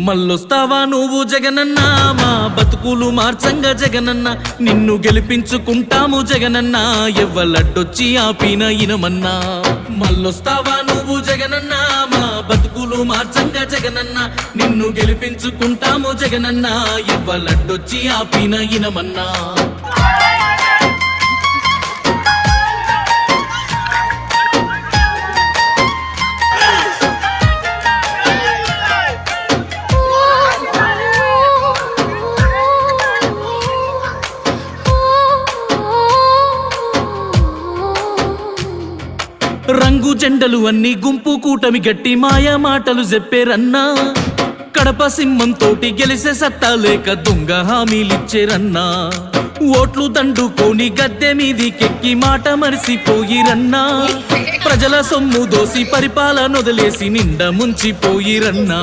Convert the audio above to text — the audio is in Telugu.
మళ్ళొస్తావా నువ్వు జగనన్న, మా బతుకులు మార్చంగా జగనన్న, నిన్ను గెలిపించుకుంటాము జగనన్న, ఎవ్వలడ్డొచ్చి ఆపిన ఇనమన్నా. మళ్ళొస్తావా నువ్వు జగనన్న, మా బతుకులు మార్చంగా జగనన్న, నిన్ను గెలిపించుకుంటాము జగనన్న, ఎవ్వలడ్డొచ్చి ఆపిన ఇనమన్నా. రంగు జెండలు అన్ని గుంపు కూటమి గట్టి మాయ మాటలు చెప్పేరన్నా, కడప సింహంతోటి గెలిసే సత్తా లేక దొంగ హామీలిచ్చేరన్నా, ఓట్లు దండుకొని గద్దె మీదికెక్కి మాట మరిసిపోయిరన్నా, ప్రజల సొమ్ము దోసి పరిపాలన వదిలేసి నిండా ముంచిపోయిరన్నా.